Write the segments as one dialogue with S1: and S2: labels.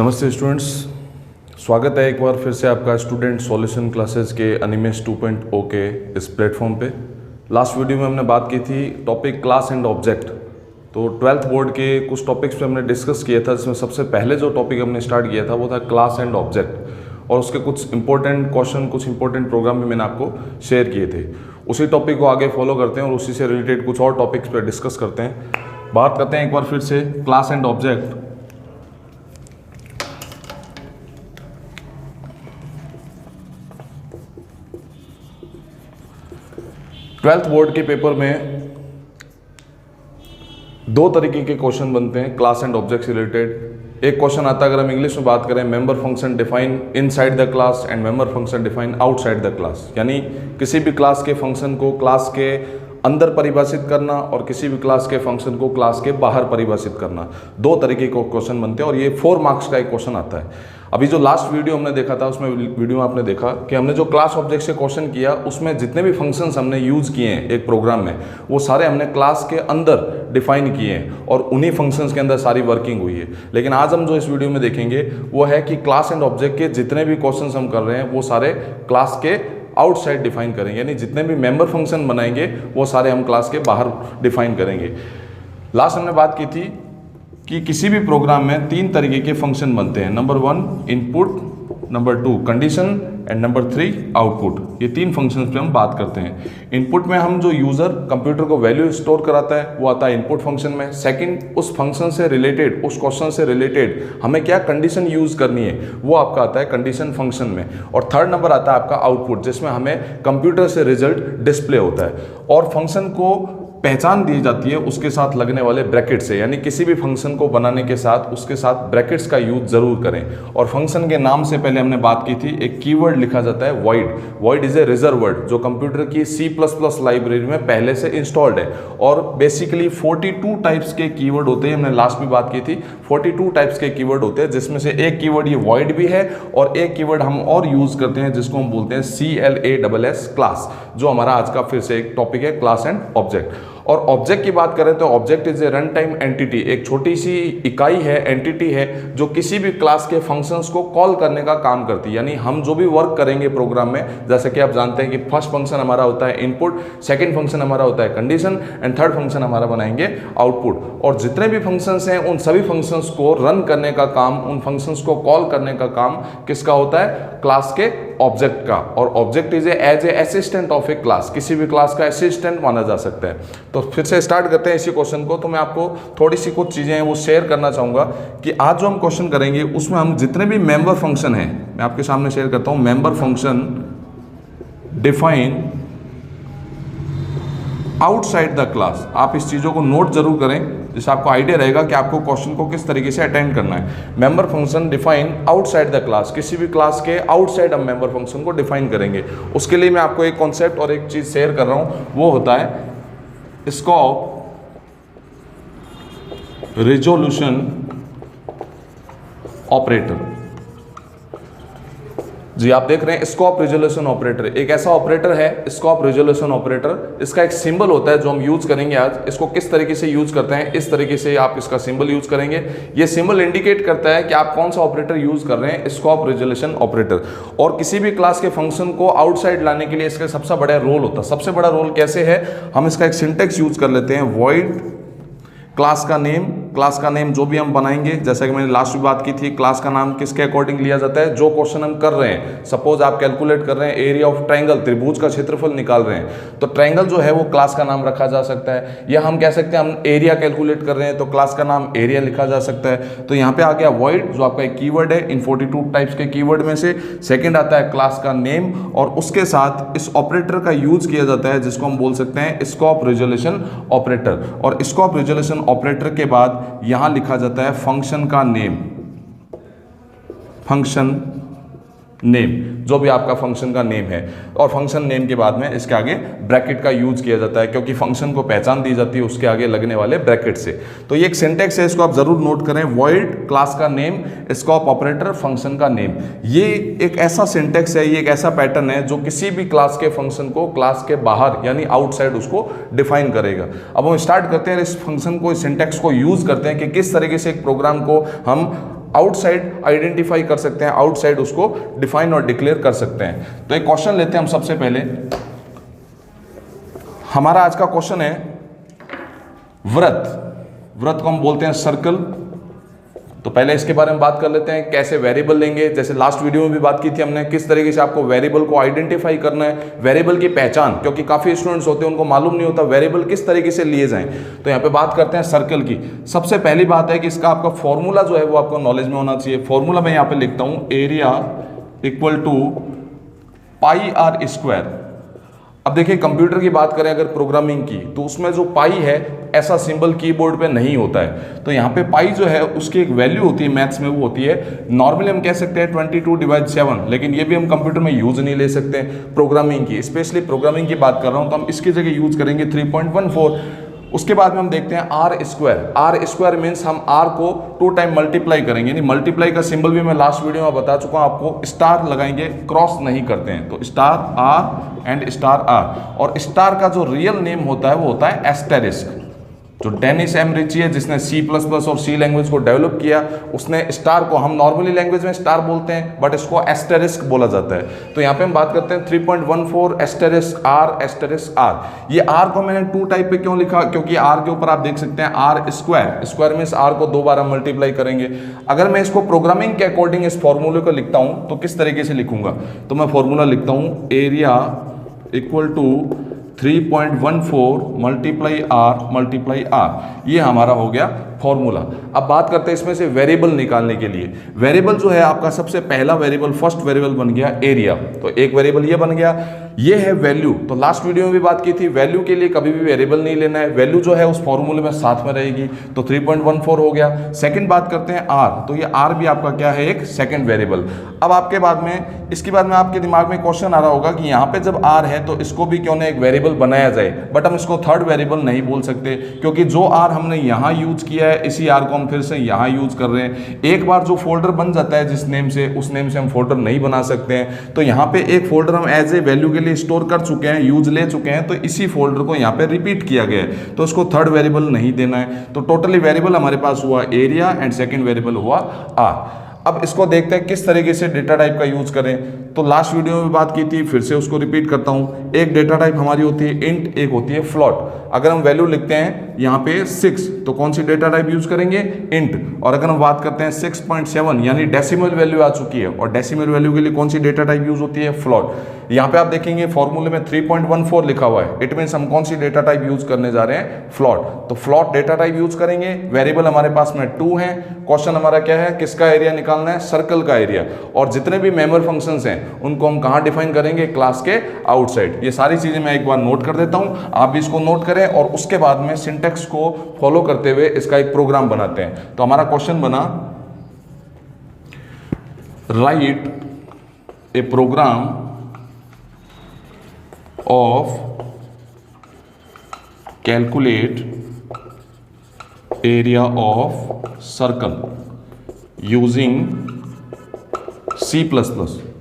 S1: नमस्ते स्टूडेंट्स, स्वागत है एक बार फिर से आपका स्टूडेंट सॉल्यूशन क्लासेस के एनिमेस 2.0 के इस प्लेटफॉर्म पे। लास्ट वीडियो में हमने बात की थी टॉपिक क्लास एंड ऑब्जेक्ट। तो 12th बोर्ड के कुछ टॉपिक्स पे हमने डिस्कस किया था, जिसमें सबसे पहले जो टॉपिक हमने स्टार्ट किया था वो था क्लास एंड ऑब्जेक्ट, और उसके कुछ इंपॉर्टेंट क्वेश्चन, कुछ इंपॉर्टेंट प्रोग्राम भी मैंने आपको शेयर किए थे। उसी टॉपिक को आगे फॉलो करते हैं और उसी से रिलेटेड कुछ और टॉपिक्स पर डिस्कस करते हैं। बात करते हैं एक बार फिर से class and object. Twelfth board के पेपर में दो तरीके के क्वेश्चन बनते हैं क्लास एंड ऑब्जेक्ट से रिलेटेड। एक क्वेश्चन आता है, अगर हम इंग्लिश में बात करें, member function define inside the class and member function define outside the class, यानी किसी भी क्लास के फंक्शन को क्लास के अंदर परिभाषित करना और किसी भी क्लास के फंक्शन को क्लास के बाहर परिभाषित करना। दो तरीके के क्वेश्चन बनते हैं और ये 4 मार्क्स का एक क्वेश्चन आता है। अभी जो लास्ट वीडियो हमने देखा था, उसमें वीडियो में आपने देखा कि हमने जो क्लास ऑब्जेक्ट से क्वेश्चन किया, उसमें जितने भी फंक्शंस हमने यूज़ किए हैं एक प्रोग्राम में, वो सारे हमने क्लास के अंदर डिफाइन किए हैं और उन्हीं फंक्शंस के अंदर सारी वर्किंग हुई है। लेकिन आज हम जो इस वीडियो में देखेंगे वो है कि क्लास एंड ऑब्जेक्ट के जितने भी क्वेश्चन हम कर रहे हैं वो सारे क्लास के आउटसाइड डिफाइन करेंगे, यानी जितने भी मेंबर फंक्शन बनाएंगे वो सारे हम क्लास के बाहर डिफाइन करेंगे। लास्ट हमने बात की थी कि किसी भी प्रोग्राम में 3 तरीके के फंक्शन बनते हैं। Number 1 input, number 2 condition and number 3 output. ये 3 फंक्शंस पे हम बात करते हैं। इनपुट में हम जो यूज़र कंप्यूटर को वैल्यू स्टोर कराता है वो आता है इनपुट फंक्शन में। सेकंड, उस फंक्शन से रिलेटेड, उस क्वेश्चन से रिलेटेड हमें क्या कंडीशन यूज़ करनी है वो आपका आता है कंडीशन फंक्शन में। और थर्ड नंबर आता है आपका आउटपुट, जिसमें हमें कंप्यूटर से रिजल्ट डिस्प्ले होता है और फंक्शन को पहचान दी जाती है उसके साथ लगने वाले ब्रैकेट से, यानी किसी भी फंक्शन को बनाने के साथ उसके साथ ब्रैकेट्स का यूज जरूर करें। और फंक्शन के नाम से पहले हमने बात की थी, एक कीवर्ड लिखा जाता है void. Void is a reserve word जो कंप्यूटर की C++ लाइब्रेरी में पहले से इंस्टॉल्ड है। और बेसिकली 42 टाइप्स के कीवर्ड होते हैं, हमने लास्ट में बात की थी 42 टाइप्स के कीवर्ड होते हैं, जिसमें से एक कीवर्ड ये वॉइड भी है और एक कीवर्ड हम और यूज करते हैं जिसको हम बोलते हैं CLASS क्लास, जो हमारा आज का फिर से एक टॉपिक है क्लास एंड ऑब्जेक्ट। और ऑब्जेक्ट की बात करें तो object is a run time entity, एक छोटी सी इकाई है, एंटिटी है जो किसी भी क्लास के फंक्शंस को कॉल करने का काम करती है। यानी हम जो भी वर्क करेंगे प्रोग्राम में, जैसे कि आप जानते हैं कि फर्स्ट फंक्शन हमारा होता है इनपुट, सेकंड फंक्शन हमारा होता है कंडीशन एंड थर्ड फंक्शन हमारा बनाएंगे आउटपुट। और जितने भी फंक्शंस हैं उन सभी फंक्शंस को रन करने का काम, उन फंक्शंस को कॉल करने का काम किसका होता है? क्लास के ऑब्जेक्ट का। और object is as a assistant of a class, किसी भी क्लास का असिस्टेंट माना जा सकता है। तो फिर से स्टार्ट करते हैं इसी क्वेश्चन को। तो मैं आपको थोड़ी सी कुछ चीजें हैं वो शेयर करना चाहूंगा कि आज जो हम क्वेश्चन करेंगे उसमें हम जितने भी मेंबर फंक्शन हैं मैं आपके सामने शेयर करता हूं। Member function define outside the class, आप इस चीजों को नोट जरूर करें जिससे आपको आइडिया रहेगा कि आपको क्वेश्चन को किस तरीके से अटेंड करना है। Member function define outside the class, किसी भी क्लास के आउटसाइड हम मेंबर फंक्शन को डिफाइन करेंगे। उसके लिए मैं आपको एक कॉन्सेप्ट और एक चीज शेयर कर रहा हूं, वो होता है स्कोप रिजोल्यूशन ऑपरेटर। जी आप देख रहे हैं स्कोप रिजोल्यूशन ऑपरेटर, एक ऐसा ऑपरेटर है स्कोप रिजोल्यूशन ऑपरेटर। इसका एक सिंबल होता है जो हम यूज करेंगे आज। इसको किस तरीके से यूज करते हैं, इस तरीके से आप इसका सिंबल यूज करेंगे। ये सिंबल इंडिकेट करता है कि आप कौन सा ऑपरेटर यूज कर रहे हैं, स्कोप रिजोल्यूशन ऑपरेटर। और किसी भी क्लास के फंक्शन को आउटसाइड लाने के लिए इसका सबसे बड़ा रोल होता है। सबसे बड़ा रोल कैसे है, हम इसका एक सिंटेक्स यूज कर लेते हैं, वॉइड क्लास का नेम। क्लास का नेम जो भी हम बनाएंगे, जैसा कि मैंने लास्ट में बात की थी, क्लास का नाम किसके अकॉर्डिंग लिया जाता है, जो क्वेश्चन हम कर रहे हैं। सपोज आप कैलकुलेट कर रहे हैं एरिया ऑफ ट्रायंगल, त्रिभुज का क्षेत्रफल निकाल रहे हैं, तो ट्रायंगल जो है वो क्लास का नाम रखा जा सकता है। या हम कह सकते हैं हम एरिया कैलकुलेट कर रहे हैं तो क्लास का नाम एरिया लिखा जा सकता है। तो यहाँ पे आ गया वॉइड जो आपका एक कीवर्ड है इन 42 टाइप्स के कीवर्ड में से। सेकेंड आता है क्लास का नेम और उसके साथ इस ऑपरेटर का यूज किया जाता है जिसको हम बोल सकते हैं स्कोप रिजोल्यूशन ऑपरेटर। और स्कोप रिजोल्यूशन ऑपरेटर के बाद यहां लिखा जाता है फंक्शन का नेम, फंक्शन नेम, जो भी आपका फंक्शन का नेम है। और फंक्शन नेम के बाद में इसके आगे ब्रैकेट का यूज किया जाता है क्योंकि फंक्शन को पहचान दी जाती है उसके आगे लगने वाले ब्रैकेट से। तो ये एक सिंटेक्स है, इसको आप जरूर नोट करें, वॉइड क्लास का नेम, स्कोप ऑपरेटर, फंक्शन का नेम। ये एक ऐसा सिंटेक्स है, ये एक ऐसा पैटर्न है जो किसी भी क्लास के फंक्शन को क्लास के बाहर यानी आउटसाइड उसको डिफाइन करेगा। अब हम स्टार्ट करते हैं इस फंक्शन को, इस सिंटेक्स को यूज करते हैं कि किस तरीके से एक प्रोग्राम को हम आउटसाइड आइडेंटिफाई कर सकते हैं, आउटसाइड उसको डिफाइन और डिक्लेयर कर सकते हैं। तो एक क्वेश्चन लेते हैं हम सबसे पहले। हमारा आज का क्वेश्चन है वृत्त को हम बोलते हैं सर्कल। तो पहले इसके बारे में बात कर लेते हैं, कैसे वेरिएबल लेंगे। जैसे लास्ट वीडियो में भी बात की थी हमने, किस तरीके से आपको वेरिएबल को आइडेंटिफाई करना है, वेरिएबल की पहचान, क्योंकि काफी स्टूडेंट्स होते हैं उनको मालूम नहीं होता वेरिएबल किस तरीके से लिए जाएं। तो यहाँ पे बात करते हैं सर्कल की। सबसे पहली बात है कि इसका आपका फॉर्मूला जो है वो आपको नॉलेज में होना चाहिए। फॉर्मूला मैं यहाँ पे लिखता हूँ, area equal to pi r square. अब देखिए कंप्यूटर की बात करें अगर प्रोग्रामिंग की, तो उसमें जो पाई है ऐसा सिंबल कीबोर्ड पे नहीं होता है। तो यहाँ पे पाई जो है उसकी एक वैल्यू होती है, मैथ्स में वो होती है, नॉर्मली हम कह सकते हैं 22/7, लेकिन ये भी हम कंप्यूटर में यूज नहीं ले सकते प्रोग्रामिंग की। स्पेशली प्रोग्रामिंग की बात कर रहा हूँ तो हम इसकी जगह यूज करेंगे 3.14। उसके बाद में हम देखते हैं आर स्क्वायर मीन्स हम आर को 2 टाइम मल्टीप्लाई करेंगे, यानी मल्टीप्लाई का सिंबल भी मैं लास्ट वीडियो में बता चुका हूं आपको, स्टार लगाएंगे, क्रॉस नहीं करते हैं। तो star r and star r, और स्टार का जो रियल नेम होता है वो होता है एस्टेरिस्क। जो डेनिस एम रिची है जिसने C++ और C लैंग्वेज को डेवलप किया, उसने स्टार को, हम नॉर्मली लैंग्वेज में स्टार बोलते हैं बट इसको एस्टेरिस्क बोला जाता है। तो यहाँ पे हम बात करते हैं 3.14 एस्टेरिस्क आर। ये आर को मैंने 2 टाइप पे क्यों लिखा, क्योंकि आर के ऊपर आप देख सकते हैं आर स्क्वायर मीन्स आर को 2 बार हम मल्टीप्लाई करेंगे। अगर मैं इसको प्रोग्रामिंग के अकॉर्डिंग इस फॉर्मूले को लिखता हूँ तो किस तरीके से लिखूंगा, तो मैं फॉर्मूला लिखता हूँ, area equal to 3.14 multiply r, ये हमारा हो गया फॉर्मूला। अब बात करते हैं इसमें से वेरिएबल निकालने के लिए। वेरिएबल जो है आपका सबसे पहला वेरिएबल, फर्स्ट वेरिएबल बन गया एरिया। तो एक वेरिएबल ये बन गया, ये है वैल्यू। तो लास्ट वीडियो में भी बात की थी, वैल्यू के लिए कभी भी वेरिएबल नहीं लेना है, वैल्यू जो है उस फॉर्मूले में साथ में रहेगी। तो 3.14 हो गया। सेकंड बात करते हैं आर, तो ये आर भी आपका क्या है, एक सेकंड वेरिएबल। अब आपके बाद में, इसके बाद में आपके दिमाग में क्वेश्चन आ रहा होगा कि यहाँ पे जब आर है तो इसको भी क्यों ना एक वेरिएबल बनाया जाए, बट हम इसको थर्ड वेरिएबल नहीं बोल सकते, क्योंकि जो आर हमने यहाँ यूज किया है इसी आर को हम फिर से यहाँ यूज कर रहे हैं। एक बार जो फोल्डर बन जाता है जिस नेम से, उस नेम से हम फोल्डर नहीं बना सकते हैं। तो यहाँ पे एक फोल्डर हम एज ए वैल्यू के लिए स्टोर कर चुके हैं, यूज ले चुके हैं, तो इसी फोल्डर को यहाँ पे रिपीट किया गया है, तो उसको थर्ड वेरिएबल नहीं देना है। तो टोटली वेरिएबल हमारे पास हुआ एरिया एंड सेकेंड वेरिएबल हुआ आर। अब इसको देखते हैं किस तरीके से डेटा टाइप का यूज करें। तो लास्ट वीडियो में बात की थी, फिर से उसको रिपीट करता हूं। एक डेटा टाइप हमारी होती है इंट, एक होती है फ्लोट। अगर हम वैल्यू लिखते हैं यहाँ पे 6, तो कौन सी डेटा टाइप यूज करेंगे, इंट। और अगर हम बात करते हैं 6.7 यानी डेसिमल वैल्यू आ चुकी है, और डेसिमल वैल्यू के लिए कौन सी डेटा टाइप यूज होती है, फ्लोट। यहाँ पे आप देखेंगे फॉर्मूले में 3.14 लिखा हुआ है, इट मीन्स हम कौन सी डेटा टाइप यूज करने जा रहे हैं, फ्लोट। तो फ्लोट डेटा टाइप यूज करेंगे। वेरिएबल हमारे पास में 2 है। क्वेश्चन हमारा क्या है, किसका एरिया निकालना है, सर्कल का एरिया। और जितने भी मेंबर फंक्शंस हैं उनको हम कहाँ डिफाइन करेंगे, क्लास के आउटसाइड। ये सारी चीजें मैं एक बार नोट कर देता हूं, आप भी इसको नोट करें, और उसके बाद में सिंटेक्स को फॉलो करते हुए इसका एक प्रोग्राम बनाते हैं। तो हमारा क्वेश्चन बना, write a program of calculate area of circle using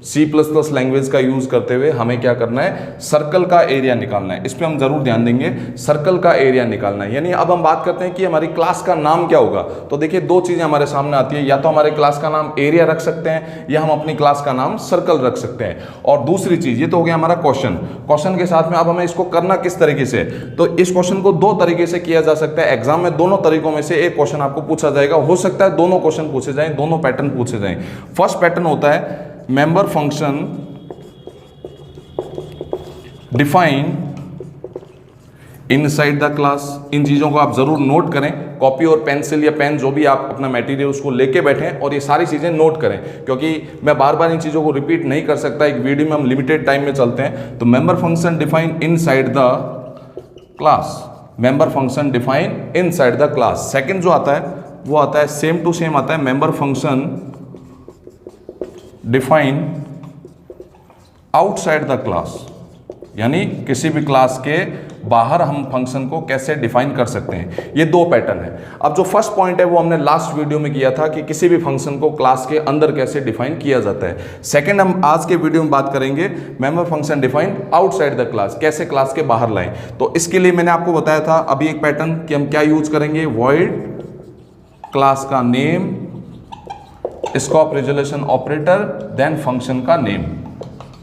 S1: C++ language का यूज करते हुए हमें क्या करना है, सर्कल का एरिया निकालना है। इस पे हम जरूर ध्यान देंगे, सर्कल का एरिया निकालना है। यानी अब हम बात करते हैं कि हमारी क्लास का नाम क्या होगा। तो देखिए 2 चीजें हमारे सामने आती है, या तो हमारे क्लास का नाम एरिया रख सकते हैं, या हम अपनी क्लास का नाम सर्कल रख सकते हैं। और दूसरी चीज, ये तो हो गया हमारा क्वेश्चन के साथ में अब हमें इसको करना किस तरीके से। तो इस क्वेश्चन को 2 तरीके से किया जा सकता है। एग्जाम में दोनों तरीकों में से एक क्वेश्चन आपको पूछा जाएगा, हो सकता है दोनों क्वेश्चन पूछे जाएं, दोनों पैटर्न पूछे जाएं। फर्स्ट पैटर्न होता है member function define inside the class. इन चीजों को आप जरूर नोट करें, कॉपी और पेंसिल या पेन जो भी आप अपना मटेरियल उसको लेके बैठें और ये सारी चीजें नोट करें, क्योंकि मैं बार बार इन चीजों को रिपीट नहीं कर सकता, एक वीडियो में हम लिमिटेड टाइम में चलते हैं। तो member function define inside the class, member function define inside the class. Second जो आता है वो आता है सेम टू सेम आता है, member function define outside the class, यानी किसी भी क्लास के बाहर हम फंक्शन को कैसे डिफाइन कर सकते हैं। ये 2 पैटर्न है। अब जो फर्स्ट पॉइंट है वो हमने लास्ट वीडियो में किया था कि किसी भी फंक्शन को क्लास के अंदर कैसे डिफाइन किया जाता है। सेकंड हम आज के वीडियो में बात करेंगे member function define outside the class, कैसे क्लास के बाहर लाएं। तो इसके लिए मैंने आपको बताया था अभी एक पैटर्न कि हम क्या यूज करेंगे, वॉइड क्लास का name scope resolution operator, then function का नेम।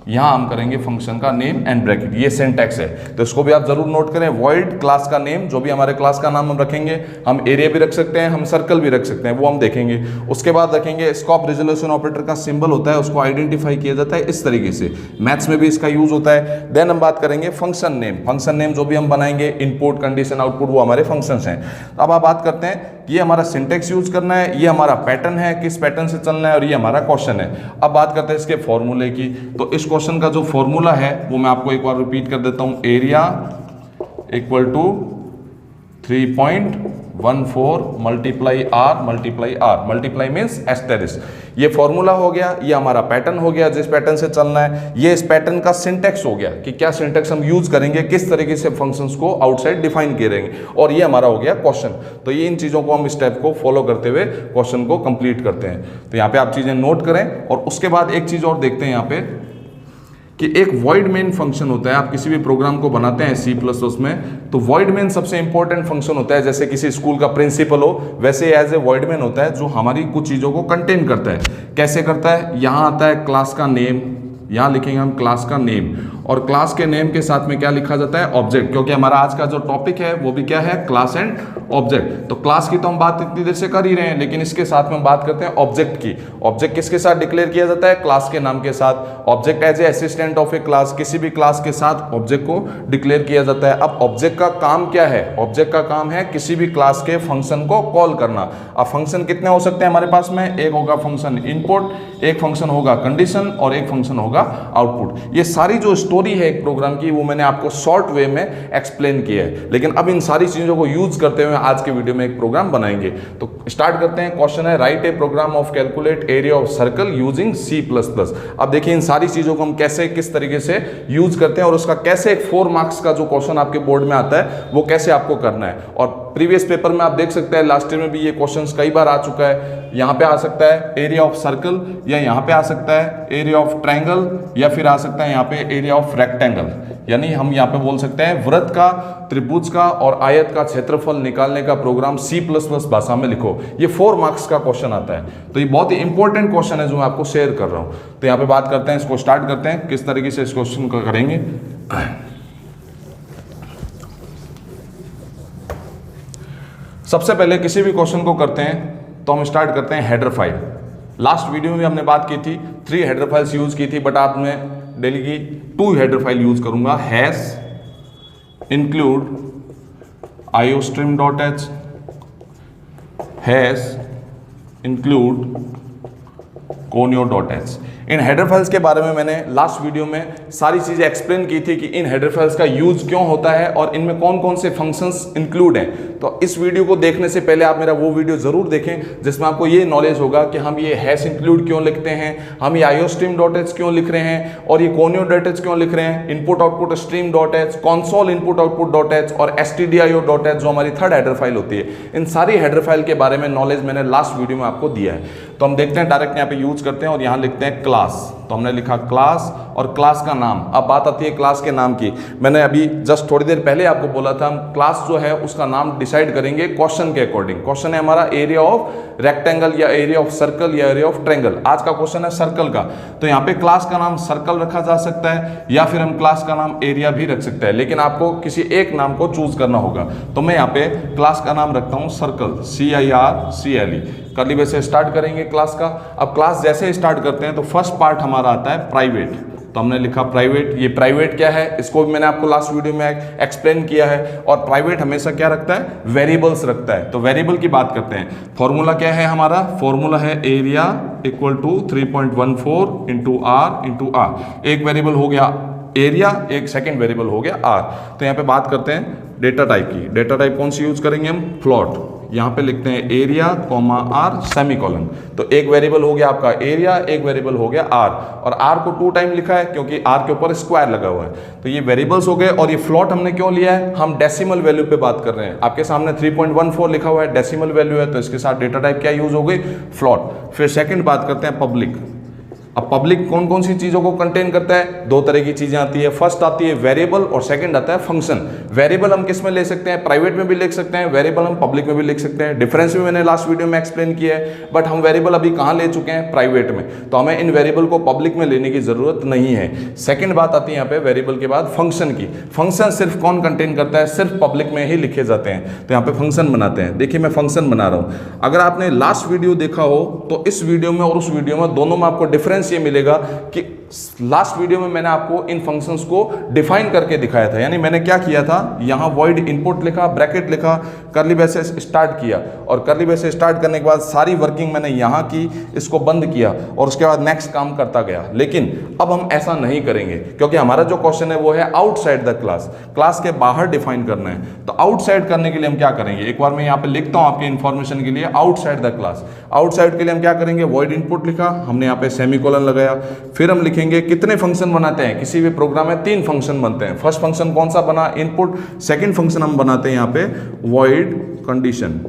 S1: यहां हम करेंगे फंक्शन का नेम एंड ब्रैकेट, ये सिंटैक्स है, तो इसको भी आप जरूर नोट करें। वॉइड क्लास का नेम, जो भी हमारे क्लास का नाम हम रखेंगे, हम एरिया भी रख सकते हैं, हम सर्कल भी रख सकते हैं, वो हम देखेंगे। उसके बाद रखेंगे स्कोप रिजोल्यूशन ऑपरेटर का सिंबल होता है, उसको आइडेंटिफाई किया जाता है इस तरीके से, मैथ्स में भी इसका यूज होता है। देन हम बात करेंगे फंक्शन नेम। फंक्शन नेम जो भी हम बनाएंगे, इनपुट, कंडीशन, आउटपुट, वो हमारे फंक्शंस हैं। अब आप बात करते हैं, ये हमारा सिंटेक्स यूज करना है, ये हमारा पैटर्न है, किस पैटर्न से चलना है, और ये हमारा क्वेश्चन है। अब बात करते हैं इसके फॉर्मूले की। तो इस क्वेश्चन का जो फॉर्मूला है वो मैं आपको एक बार रिपीट कर देता हूं। Area equal to 3.14 multiply r multiply r, multiply means asterisk. ये फॉर्मूला हो गया, ये हमारा पैटर्न हो गया जिस पैटर्न से चलना है, ये इस पैटर्न का सिंटेक्स हो गया कि क्या सिंटेक्स हम यूज करेंगे, किस तरीके से फंक्शंस को आउटसाइड डिफाइन करेंगे, और ये हमारा हो गया क्वेश्चन। तो ये इन चीजों को हम स्टेप को फॉलो करते हुए क्वेश्चन को कंप्लीट करते हैं। तो यहाँ पे आप चीजें नोट करें, और उसके बाद एक चीज और देखते हैं यहाँ पे कि एक वॉइड मेन फंक्शन होता है। आप किसी भी प्रोग्राम को बनाते हैं C++ में, तो वॉइड मेन सबसे इंपॉर्टेंट फंक्शन होता है। जैसे किसी स्कूल का प्रिंसिपल हो, वैसे एज ए वॉइड मेन होता है जो हमारी कुछ चीज़ों को कंटेन करता है। कैसे करता है? यहाँ आता है क्लास का नेम, यहाँ लिखेंगे हम क्लास का नेम, और क्लास के नेम के साथ में क्या लिखा जाता है? ऑब्जेक्ट, क्योंकि हमारा आज का जो टॉपिक है वो भी क्या है? Class and object. तो क्लास की तो हम बात इतनी देर से कर ही रहे हैं, लेकिन इसके साथ में हम बात करते हैं ऑब्जेक्ट की। ऑब्जेक्ट किसके साथ डिक्लेयर किया जाता है? क्लास के नाम के साथ। Object as a assistant of a class, किसी भी क्लास के साथ ऑब्जेक्ट को डिक्लेयर किया जाता है। अब ऑब्जेक्ट का काम क्या है? ऑब्जेक्ट का काम है किसी भी क्लास के फंक्शन को कॉल करना। अब फंक्शन कितने हो सकते हैं हमारे पास में? एक होगा फंक्शन इनपुट, एक फंक्शन होगा कंडीशन, और एक फंक्शन होगा आउटपुट। ये सारी जो स्टोरी है एक प्रोग्राम की, वो मैंने आपको शॉर्ट वे में एक्सप्लेन किया है, लेकिन अब इन सारी चीजों को यूज करते हुए आज के वीडियो में एक प्रोग्राम बनाएंगे। तो स्टार्ट करते हैं। क्वेश्चन है, write a program of calculate area of circle using C++। अब देखिए इन सारी चीजों को हम कैसे, किस तरीके से यूज करते हैं, और उसका कैसे एक 4 मार्क्स का जो क्वेश्चन आपके बोर्ड में आता है वो कैसे आपको करना है। और प्रीवियस पेपर में आप देख सकते हैं, लास्ट ईयर में भी ये क्वेश्चंस कई बार आ चुका है। यहाँ पे आ सकता है एरिया ऑफ सर्कल, या यहाँ पे आ सकता है एरिया ऑफ ट्रायंगल, या फिर आ सकता है यहाँ पे एरिया ऑफ रेक्टेंगल। यानी हम यहाँ पे बोल सकते हैं वृत्त का, त्रिभुज का और आयत का क्षेत्रफल निकालने का प्रोग्राम C++ भाषा में लिखो। ये 4 मार्क्स का क्वेश्चन आता है, तो ये बहुत ही इंपॉर्टेंट क्वेश्चन है जो मैं आपको शेयर कर रहा हूँ। तो यहाँ पे बात करते हैं, इसको स्टार्ट करते हैं किस तरीके से इस क्वेश्चन को करेंगे। सबसे पहले किसी भी क्वेश्चन को करते हैं तो हम स्टार्ट करते हैं हेडर फाइल। लास्ट वीडियो में हमने बात की थी 3 हेडर फाइल्स यूज की थी, बट आप मैं डेली की 2 हेडर फाइल यूज करूंगा। Hash include iostream.h, hash include conio.h। इन हेडर फाइल्स के बारे में मैंने लास्ट वीडियो में सारी चीजें एक्सप्लेन की थी कि इन हेडर फाइल्स का यूज क्यों होता है और इनमें कौन कौन से फंक्शंस इंक्लूड हैं। तो इस वीडियो को देखने से पहले आप मेरा वो वीडियो जरूर देखें जिसमें आपको ये नॉलेज होगा कि हम ये हैश इंक्लूड क्यों लिखते हैं, हम ये iostream.h क्यों लिख रहे हैं, और ये conio.h क्यों लिख रहे हैं, input output stream.h, console input output.h और stdio.h जो हमारी 3rd हेडर फाइल होती है। इन सारी हेडर फाइल के बारे में नॉलेज मैंने लास्ट वीडियो में आपको दिया है। तो हम देखते हैं, डायरेक्ट यहाँ पे यूज करते हैं और यहाँ लिखते हैं क्लास। तो हमने लिखा क्लास और क्लास का नाम। अब बात आती है क्लास के नाम की। मैंने अभी जस्ट थोड़ी देर पहले आपको बोला था हम क्लास जो है उसका नाम डिसाइड करेंगे क्वेश्चन के अकॉर्डिंग। क्वेश्चन है हमारा एरिया ऑफ रेक्टेंगल या एरिया ऑफ सर्कल या एरिया ऑफ ट्रायंगल। आज का क्वेश्चन है सर्कल का, तो यहाँ पे क्लास का नाम सर्कल रखा जा सकता है या फिर हम क्लास का नाम एरिया भी रख सकते हैं, लेकिन आपको किसी एक नाम को चूज करना होगा। तो मैं यहाँ पे क्लास का नाम रखता हूँ सर्कल, CIRCLE। कर्ली ब्रैकेट से स्टार्ट करेंगे क्लास का। अब क्लास जैसे स्टार्ट करते हैं तो फर्स्ट पार्ट हमारा आता है प्राइवेट। तो हमने लिखा प्राइवेट। ये प्राइवेट क्या है इसको भी मैंने आपको लास्ट वीडियो में एक्सप्लेन किया है। और प्राइवेट हमेशा क्या रखता है? वेरिएबल्स रखता है। तो वेरिएबल की बात करते हैं। फॉर्मूला क्या है हमारा? फॉर्मूला है area equal to 3.14 into R। एक वेरिएबल हो गया एरिया, एक सेकेंड वेरिएबल हो गया R। तो यहाँ पे बात करते हैं डेटा टाइप की। डेटा टाइप कौन सी यूज करेंगे हम? फ्लोट। यहाँ पे लिखते हैं एरिया कॉमा R सेमीकोलन। तो एक वेरिएबल हो गया आपका एरिया, एक वेरिएबल हो गया R, और R को 2 टाइम लिखा है क्योंकि R के ऊपर स्क्वायर लगा हुआ है। तो ये वेरिएबल्स हो गए। और ये फ्लोट हमने क्यों लिया है? हम डेसिमल वैल्यू पे बात कर रहे हैं। आपके सामने 3.14 लिखा हुआ है, डेसिमल वैल्यू है, तो इसके साथ डेटा टाइप क्या यूज हो गई? फ्लोट। फिर सेकेंड बात करते हैं पब्लिक। अब पब्लिक कौन कौन सी चीज़ों को कंटेन करता है? दो तरह की चीज़ें आती है, फर्स्ट आती है वेरिएबल और सेकंड आता है फंक्शन। वेरिएबल हम किस में ले सकते हैं? प्राइवेट में भी लिख सकते हैं, वेरिएबल हम पब्लिक में भी लिख सकते हैं। डिफरेंस भी मैंने लास्ट वीडियो में एक्सप्लेन किया है, बट हम वेरिएबल अभी कहाँ ले चुके हैं? प्राइवेट में, तो हमें इन वेरिएबल को पब्लिक में लेने की जरूरत नहीं है। सेकेंड बात आती है यहाँ पे वेरिएबल के बाद फंक्शन की। फंक्शन सिर्फ कौन कंटेन करता है? सिर्फ पब्लिक में ही लिखे जाते हैं, तो यहाँ पे फंक्शन बनाते हैं। देखिए मैं फंक्शन बना रहा हूँ। अगर आपने लास्ट वीडियो देखा हो तो इस वीडियो में और उस वीडियो में दोनों में आपको डिफरेंस ये मिलेगा कि लास्ट वीडियो में मैंने आपको इन फंक्शंस को डिफाइन करके दिखाया था। यानी मैंने क्या किया था, यहाँ वॉइड इनपुट लिखा, ब्रैकेट लिखा, कर्ली ब्रेसेस स्टार्ट किया, और कर्ली ब्रेसेस स्टार्ट करने के बाद सारी वर्किंग मैंने यहाँ की, इसको बंद किया और उसके बाद नेक्स्ट काम करता गया। लेकिन अब हम ऐसा नहीं करेंगे, क्योंकि हमारा जो क्वेश्चन है वो है आउटसाइड द क्लास, क्लास के बाहर डिफाइन करना है। तो आउटसाइड करने के लिए हम क्या करेंगे? एक बार मैं यहाँ पे लिखता हूँ आपके इन्फॉर्मेशन के लिए, आउटसाइड द क्लास। आउटसाइड के लिए हम क्या करेंगे? वॉइड इनपुट लिखा, हमने यहाँ पे सेमीकोलन लगाया, फिर हम लिखेंगे कितने फंक्शन बनाते हैं किसी भी प्रोग्राम में? 3 फंक्शन बनते हैं। फर्स्ट फंक्शन कौन सा बना? इनपुट। सेकंड फंक्शन हम बनाते हैं यहाँ पे वॉइड कंडीशन,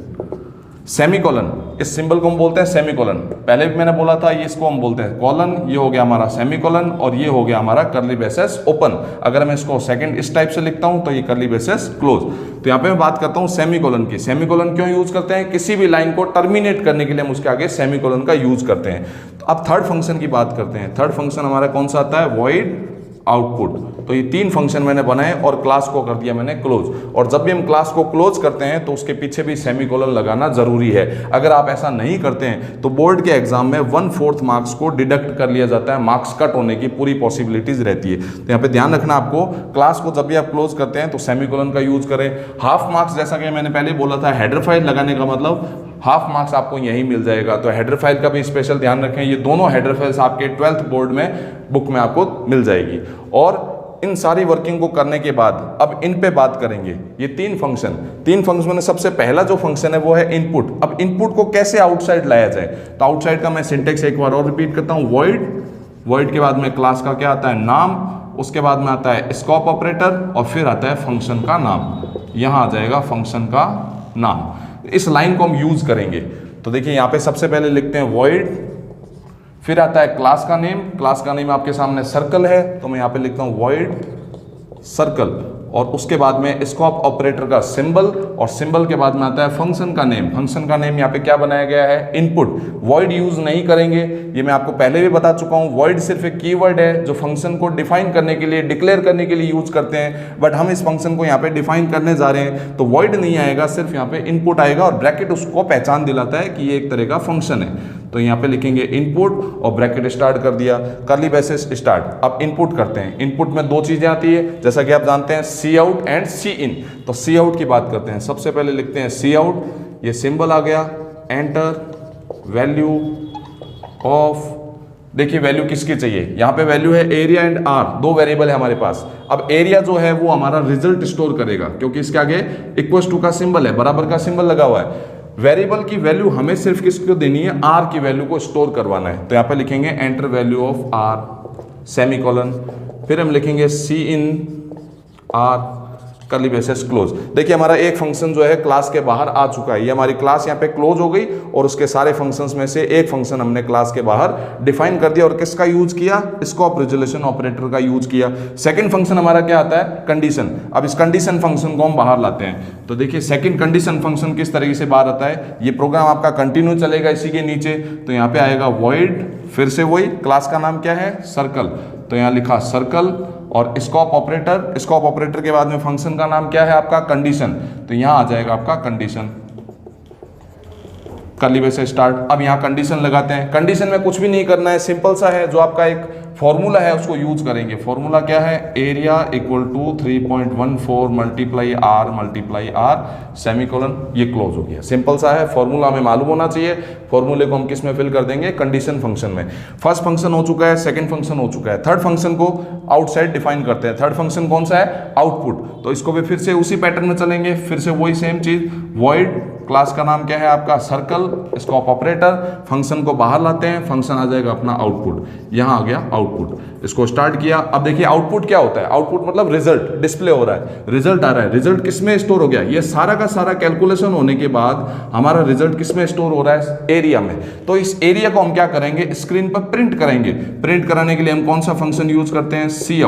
S1: सेमीकोलन, इस सिंबल को हम बोलते हैं सेमीकोलन। पहले भी मैंने बोला था, ये इसको हम बोलते हैं कॉलन, ये हो गया हमारा सेमीकोलन, और ये हो गया हमारा कर्ली ब्रेसेस ओपन। अगर मैं इसको सेकंड इस टाइप से लिखता हूं तो ये कर्ली ब्रेसेस क्लोज। तो यहाँ पे मैं बात करता हूं सेमीकोलन की। सेमीकोलन क्यों यूज करते हैं? किसी भी लाइन को टर्मिनेट करने के लिए हम उसके आगे सेमीकोलन का यूज करते हैं। तो अब थर्ड फंक्शन की बात करते हैं। थर्ड फंक्शन हमारा कौन सा आता है? Void output. तो ये 3 फंक्शन मैंने बनाए और क्लास को कर दिया मैंने क्लोज। और जब भी हम क्लास को क्लोज करते हैं तो उसके पीछे भी सेमीकोलन लगाना जरूरी है। अगर आप ऐसा नहीं करते हैं तो बोर्ड के एग्जाम में 1/4 मार्क्स को डिडक्ट कर लिया जाता है, मार्क्स कट होने की पूरी पॉसिबिलिटीज रहती है। तो यहाँ पे ध्यान रखना आपको, क्लास को जब भी आप क्लोज करते हैं तो सेमीकोलन का यूज करें। हाफ मार्क्स, जैसा कि मैंने पहले बोला था, हेडर फाइल लगाने का मतलब हाफ मार्क्स आपको यही मिल जाएगा। तो हेडर फाइल का भी स्पेशल ध्यान रखें। ये दोनों हेडर फाइल्स आपके 12th बोर्ड में बुक में आपको मिल जाएगी। और इन सारी वर्किंग को करने के बाद अब इन पे बात करेंगे। ये 3 फंक्शन में सबसे पहला जो फंक्शन है वो है इनपुट। अब इनपुट को कैसे आउटसाइड लाया जाए? तो आउटसाइड का मैं सिंटेक्स एक बार और रिपीट करता हूँ। वॉइड के बाद में क्लास का क्या आता है? नाम, उसके बाद में आता है स्कोप ऑपरेटर, और फिर आता है फंक्शन का नाम। यहाँ आ जाएगा फंक्शन का नाम। इस लाइन को हम यूज करेंगे। तो देखिए यहाँ पे सबसे पहले लिखते हैं वॉइड, फिर आता है क्लास का नेम। क्लास का नेम आपके सामने सर्कल है, तो मैं यहाँ पे लिखता हूँ वॉइड सर्कल, और उसके बाद में स्कोप ऑपरेटर का सिंबल, और सिंबल के बाद में आता है फंक्शन का नेम। फंक्शन का नेम यहाँ पे क्या बनाया गया है? इनपुट। वॉइड यूज नहीं करेंगे, ये मैं आपको पहले भी बता चुका हूँ। वॉइड सिर्फ एक कीवर्ड है जो फंक्शन को डिफाइन करने के लिए, डिक्लेयर करने के लिए यूज करते हैं, बट हम इस फंक्शन को यहाँ पे डिफाइन करने जा रहे हैं तो वॉइड नहीं आएगा, सिर्फ यहाँ पे इनपुट आएगा, और ब्रैकेट उसको पहचान दिलाता है कि ये एक तरह का फंक्शन है। तो यहाँ पे लिखेंगे इनपुट और ब्रैकेट स्टार्ट कर दिया, कर्ली ब्रेसेस स्टार्ट। अब इनपुट करते हैं। इनपुट में 2 चीजें आती है, जैसा कि आप जानते हैं, सी आउट एंड सी इन। तो सी आउट की बात करते हैं। सबसे पहले लिखते हैं सी आउट, ये सिंबल आ गया, एंटर वैल्यू ऑफ। देखिए वैल्यू किसकी चाहिए? यहाँ पे वैल्यू है एरिया एंड आर, 2 वेरिएबल है हमारे पास। अब एरिया जो है वो हमारा रिजल्ट स्टोर करेगा, क्योंकि इसके आगे इक्वल टू का सिंबल है, बराबर का सिंबल लगा हुआ है। वेरिएबल की वैल्यू हमें सिर्फ किसको देनी है? आर की वैल्यू को स्टोर करवाना है। तो यहाँ पे लिखेंगे enter value of r semicolon, फिर हम लिखेंगे cin r curly braces close. देखिए हमारा एक फंक्शन जो है क्लास के बाहर आ चुका है। ये हमारी क्लास यहाँ पे क्लोज हो गई और उसके सारे फंक्शंस में से एक फंक्शन हमने क्लास के बाहर डिफाइन कर दिया, और किसका यूज किया? स्कोप रिजोल्यूशन ऑपरेटर का यूज किया। सेकंड फंक्शन हमारा क्या आता है? कंडीशन। अब इस कंडीशन फंक्शन को हम बाहर लाते हैं। तो देखिए सेकंड कंडीशन फंक्शन किस तरीके से बाहर आता है? ये प्रोग्राम आपका कंटिन्यू चलेगा इसी के नीचे। तो यहाँ पे आएगा वॉइड, फिर से वही, क्लास का नाम क्या है? सर्कल। तो यहाँ लिखा सर्कल, और स्कोप ऑपरेटर। स्कोप ऑपरेटर के बाद में फंक्शन का नाम क्या है आपका? कंडीशन। तो यहाँ आ जाएगा आपका कंडीशन, कर्ली ब्रेसेस स्टार्ट। अब यहाँ कंडीशन लगाते हैं। कंडीशन में कुछ भी नहीं करना है, सिंपल सा है, जो आपका एक फॉर्मूला है उसको यूज करेंगे। फॉर्मूला क्या है? Area equal to 3.14 multiply r semicolon, ये क्लोज हो गया। सिंपल सा है, फॉर्मूला हमें मालूम होना चाहिए। फॉर्मूले को हम किस में फिल कर देंगे? कंडीशन फंक्शन में। फर्स्ट फंक्शन हो चुका है, सेकंड फंक्शन हो चुका है, थर्ड फंक्शन को आउटसाइड डिफाइन करते हैं। थर्ड फंक्शन कौन सा है? आउटपुट। तो इसको भी फिर से उसी पैटर्न में चलेंगे, फिर से वही सेम चीज, वॉइड क्लास का नाम क्या है आपका सर्कल, स्कोप ऑपरेटर, फंक्शन को बाहर लाते हैं, फंक्शन आ जाएगा अपना आउटपुट, यहाँ आ गया आउटपुट, इसको स्टार्ट किया। अब देखिए आउटपुट क्या होता है, आउटपुट मतलब रिजल्ट डिस्प्ले हो रहा है, रिजल्ट आ रहा है, रिजल्ट किसमें स्टोर हो गया, ये सारा का सारा कैलकुलेशन होने के बाद हमारा रिजल्ट किसमें स्टोर हो रहा है, एरिया में। तो इस एरिया को हम क्या करेंगे, स्क्रीन पर प्रिंट करेंगे। प्रिंट कराने के लिए हम कौन सा फंक्शन यूज करते हैं, सी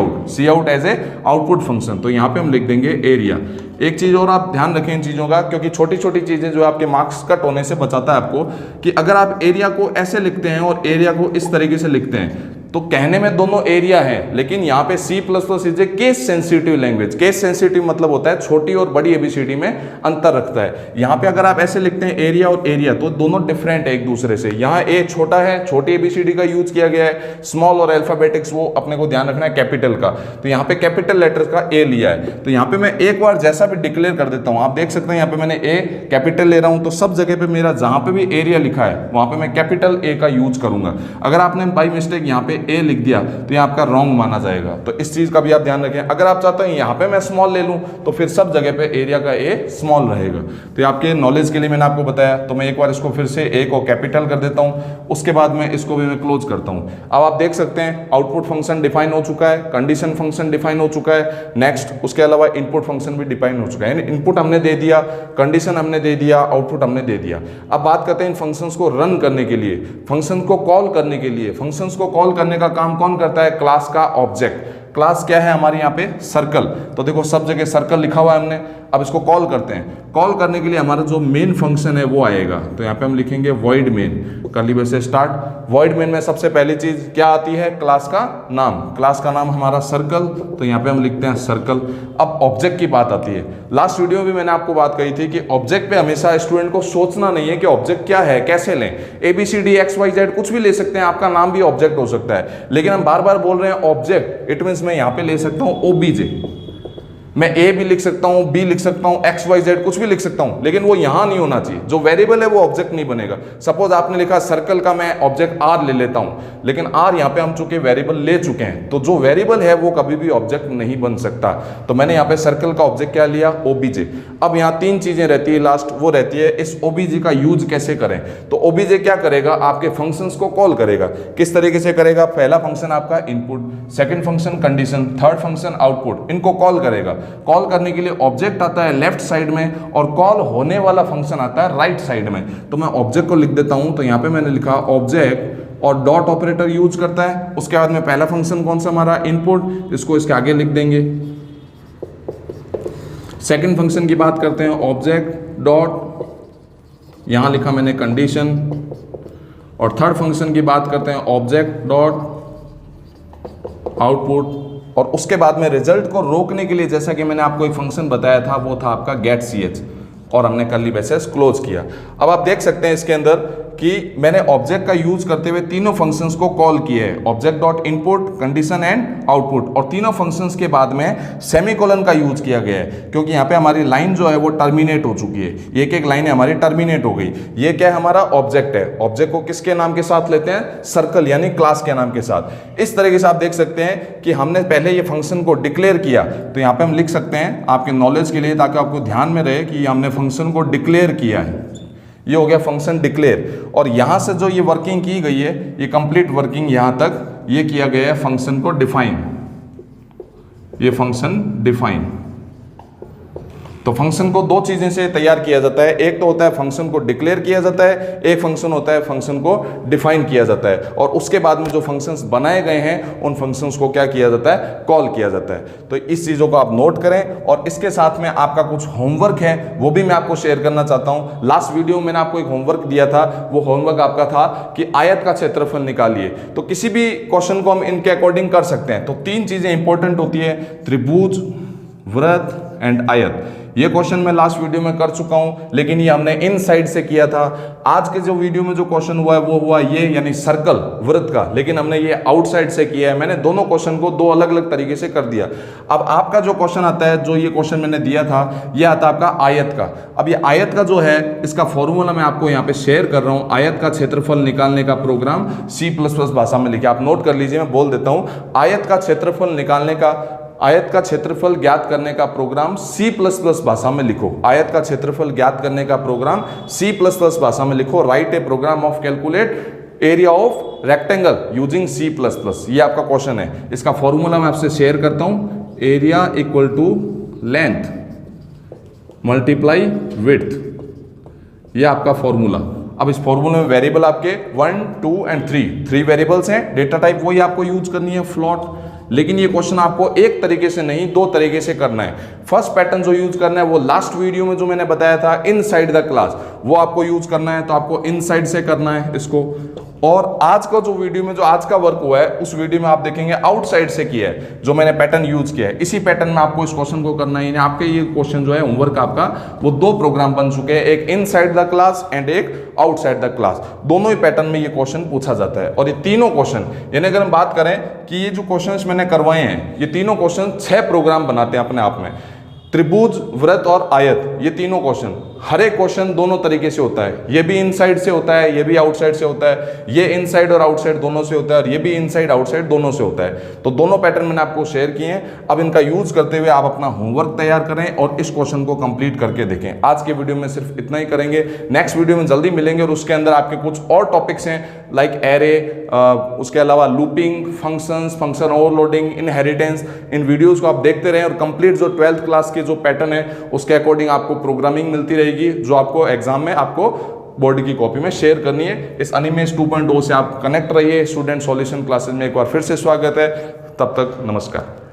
S1: out as a output function. तो यहाँ पे हम लिख देंगे एरिया। एक चीज और आप ध्यान रखें इन चीजों का, क्योंकि छोटी छोटी चीजें जो आपके मार्क्स कट होने से बचाता है आपको, कि अगर आप एरिया को ऐसे लिखते हैं और एरिया को इस तरीके से लिखते हैं तो कहने में दोनों एरिया है, लेकिन यहाँ पे C++ is a case sensitive language. Case sensitive मतलब होता है छोटी और बड़ी एबीसीडी में अंतर रखता है। यहाँ पे अगर आप ऐसे लिखते हैं एरिया और एरिया तो दोनों डिफरेंट है एक दूसरे से। यहाँ ए छोटा है, छोटी एबीसीडी का यूज किया गया है, स्मॉल और अल्फाबेटिक्स वो अपने को ध्यान रखना है कैपिटल का, तो यहाँ पे कैपिटल लेटर्स का ए लिया है। तो यहाँ पे मैं एक बार जैसा भी डिक्लेयर कर देता हूँ, आप देख सकते हैं यहाँ पे मैंने ए कैपिटल ले रहा हूँ, तो सब जगह पे मेरा जहां पे भी एरिया लिखा है वहां पे मैं कैपिटल ए का यूज करूंगा। अगर आपने बाई मिस्टेक यहाँ पे ए लिख दिया तो ये आपका रॉन्ग माना जाएगा, तो इस चीज का भी आप ध्यान रखें। अगर आप चाहते हैं यहाँ पे मैं स्मॉल ले लूं तो फिर सब जगह पे एरिया का ए स्मॉल रहेगा। तो ये आपके नॉलेज के लिए मैंने आपको बताया। तो मैं एक बार इसको फिर से ए को कैपिटल कर देता हूं, उसके बाद में इसको भी मैं क्लोज करता हूं। अब आप देख सकते हैं आउटपुट फंक्शन डिफाइन हो चुका है, कंडीशन फंक्शन डिफाइन हो चुका है, नेक्स्ट उसके अलावा इनपुट फंक्शन भी डिफाइन हो चुका है। यानी इनपुट हमने दे दिया, कंडीशन हमने दे दिया, आउटपुट हमने दे दिया। अब बात करते हैं इन फंक्शंस को रन करने के लिए, फंक्शन को कॉल करने के लिए। फंक्शंस को कॉल करने का काम कौन करता है, क्लास का ऑब्जेक्ट। क्लास क्या है हमारे यहाँ पे, सर्कल। तो देखो सब जगह सर्कल लिखा हुआ है हमने। अब इसको कॉल करते हैं। कॉल करने के लिए हमारा जो मेन फंक्शन है वो आएगा, तो यहाँ पे हम लिखेंगे void main, कर्ली ब्रेस से स्टार्ट। void main में सबसे पहली चीज क्या आती है, क्लास का नाम। क्लास का नाम हमारा सर्कल, तो यहाँ पे हम लिखते हैं सर्कल। अब ऑब्जेक्ट की बात आती है। लास्ट वीडियो में भी मैंने आपको बात कही थी कि ऑब्जेक्ट पे हमेशा स्टूडेंट को सोचना नहीं है कि ऑब्जेक्ट क्या है, कैसे लें। ABCD XYZ कुछ भी ले सकते हैं, आपका नाम भी ऑब्जेक्ट हो सकता है, लेकिन हम बार बार बोल रहे हैं ऑब्जेक्ट, इट मीन्स मैं यहाँ पे ले सकता हूँ OBJ, मैं ए भी लिख सकता हूं, बी लिख सकता हूं, XYZ कुछ भी लिख सकता हूं, लेकिन वो यहां नहीं होना चाहिए। जो वेरिएबल है वो ऑब्जेक्ट नहीं बनेगा। सपोज आपने लिखा सर्कल का मैं ऑब्जेक्ट R ले लेता हूं, लेकिन R यहां पे हम चूंकि वेरिएबल ले चुके हैं, तो जो वेरिएबल है वो कभी भी ऑब्जेक्ट नहीं बन सकता। तो मैंने यहाँ पे सर्कल का ऑब्जेक्ट क्या लिया, OBJ। अब यहाँ तीन चीजें रहती है लास्ट, वो रहती है इस OBJ का यूज कैसे करें। तो OBJ क्या करेगा, आपके फंक्शंस को कॉल करेगा। किस तरीके से करेगा, पहला फंक्शन आपका input, second function condition, third function output, इनको कॉल करेगा। कॉल करने के लिए ऑब्जेक्ट आता है लेफ्ट साइड में और कॉल होने वाला फंक्शन आता है राइट साइड में। तो मैं ऑब्जेक्ट को लिख देता हूं, तो यहां पे मैंने लिखा ऑब्जेक्ट और डॉट ऑपरेटर यूज करता है। उसके बाद में पहला फंक्शन कौन सा हमारा इनपुट, इसको इसके आगे लिख देंगे। सेकंड फंक्शन की बात करते हैं, ऑब्जेक्ट डॉट, यहां लिखा मैंने कंडीशन। और थर्ड फंक्शन की बात करते हैं, ऑब्जेक्ट डॉट आउटपुट। और उसके बाद में रिजल्ट को रोकने के लिए जैसा कि मैंने आपको एक फंक्शन बताया था, वो था आपका गेट ch, और हमने कर्ली ब्रेसेस क्लोज किया। अब आप देख सकते हैं इसके अंदर कि मैंने ऑब्जेक्ट का यूज करते हुए तीनों फंक्शंस को कॉल किए हैं, object dot input, condition and output. और तीनों फंक्शंस के बाद में सेमीकोलन का यूज किया गया है, क्योंकि यहाँ पे हमारी लाइन जो है वो टर्मिनेट हो चुकी है। एक एक लाइन हमारी टर्मिनेट हो गई। ये क्या है, हमारा ऑब्जेक्ट है। ऑब्जेक्ट को किसके नाम के साथ लेते हैं, सर्कल, यानी क्लास के नाम के साथ। इस तरीके से आप देख सकते हैं कि हमने पहले ये फंक्शन को डिक्लेयर किया, तो यहाँ पे हम लिख सकते हैं आपके नॉलेज के लिए, ताकि आपको ध्यान में रहे कि हमने फंक्शन को डिक्लेयर किया है। ये हो गया फंक्शन डिक्लेयर। और यहां से जो ये वर्किंग की गई है, ये कंप्लीट वर्किंग यहां तक ये किया गया है फंक्शन को डिफाइन। ये फंक्शन डिफाइन, तो फंक्शन को दो चीजें से तैयार किया जाता है। एक तो होता है फंक्शन को डिक्लेयर किया जाता है, एक फंक्शन होता है फंक्शन को डिफाइन किया जाता है। और उसके बाद में जो फंक्शंस बनाए गए हैं उन फंक्शंस को क्या किया जाता है, कॉल किया जाता है। तो इस चीजों को आप नोट करें। और इसके साथ में आपका कुछ होमवर्क है, वो भी मैं आपको शेयर करना चाहता हूं। लास्ट वीडियो में मैंने आपको एक होमवर्क दिया था, वो होमवर्क आपका था कि आयत का क्षेत्रफल निकालिए। तो किसी भी क्वेश्चन को हम इनके अकॉर्डिंग कर सकते हैं। तो तीन चीजें इंपॉर्टेंट होती है, त्रिभुज, वृत्त एंड आयत। ये क्वेश्चन मैं लास्ट वीडियो में कर चुका हूं, लेकिन ये हमने इन साइड से किया था। आज के जो वीडियो में जो क्वेश्चन हुआ है वो हुआ ये, यानी सर्कल, वृत्त का, लेकिन हमने ये आउटसाइड से किया है। मैंने दोनों क्वेश्चन को दो अलग अलग तरीके से कर दिया। अब आपका जो क्वेश्चन आता है, जो ये क्वेश्चन मैंने दिया था, ये आता है आपका आयत का। अब ये आयत का जो है, इसका फॉर्मूला मैं आपको यहाँ पे शेयर कर रहा हूँ। आयत का क्षेत्रफल निकालने का प्रोग्राम C++ भाषा में लिखा, आप नोट कर लीजिए, मैं बोल देता हूँ। आयत का क्षेत्रफल निकालने का आयत का क्षेत्रफल ज्ञात करने का प्रोग्राम C++ भाषा में लिखो। आयत का क्षेत्रफल ज्ञात करने का प्रोग्राम C++ भाषा में लिखो। Write a program of calculate area of rectangle using C++। ये आपका क्वेश्चन है। इसका फॉर्मूला मैं आपसे शेयर करता हूं। Area equal to length multiply width, ये आपका फॉर्मूला। अब इस फॉर्मूले में वेरिएबल आपके 1, 2 एंड 3 वेरिएबल्स हैं। डेटा टाइप वही आपको यूज करनी है, फ्लोट। लेकिन ये क्वेश्चन आपको एक तरीके से नहीं, दो तरीके से करना है। फर्स्ट पैटर्न जो यूज करना है वो लास्ट वीडियो में जो मैंने बताया था इनसाइड द क्लास, वो आपको यूज करना है। तो आपको इनसाइड से करना है इसको। और आज का जो वीडियो में जो आज का वर्क हुआ है उस वीडियो में आप देखेंगे आउटसाइड से किया है, जो मैंने पैटर्न यूज किया है। इसी पैटर्न में आपको इस क्वेश्चन को करना है। आपके ये क्वेश्चन जो है होमवर्क आपका, वो दो प्रोग्राम बन चुके हैं, एक इनसाइड द क्लास एंड एक आउटसाइड द क्लास। दोनों ही पैटर्न में ये क्वेश्चन पूछा जाता है। और ये तीनों क्वेश्चन, यानी अगर हम बात करें कि ये जो क्वेश्चन मैंने करवाए हैं, ये तीनों क्वेश्चन 6 प्रोग्राम बनाते हैं अपने आप में। त्रिभुज, वृत्त और आयत, ये तीनों क्वेश्चन, हर एक क्वेश्चन दोनों तरीके से होता है। ये भी इनसाइड से होता है, ये भी आउटसाइड से होता है। ये इनसाइड और आउटसाइड दोनों से होता है, और ये भी इनसाइड आउटसाइड दोनों से होता है। तो दोनों पैटर्न मैंने आपको शेयर किए हैं। अब इनका यूज करते हुए आप अपना होमवर्क तैयार करें और इस क्वेश्चन को कंप्लीट करके देखें। आज के वीडियो में सिर्फ इतना ही करेंगे। नेक्स्ट वीडियो में जल्दी मिलेंगे और उसके अंदर आपके कुछ और टॉपिक्स हैं, लाइक एरे, उसके अलावा looping, functions, function overloading, inheritance. इन वीडियोस को आप देखते रहें और कंप्लीट जो 12th क्लास के जो पैटर्न है उसके अकॉर्डिंग आपको प्रोग्रामिंग मिलती रहेगी, जो आपको एग्जाम में आपको बोर्ड की कॉपी में शेयर करनी है। इस अनिमेश 2.0 से आप कनेक्ट रहिए। स्टूडेंट सॉल्यूशन क्लासेस में एक बार फिर से स्वागत है। तब तक नमस्कार।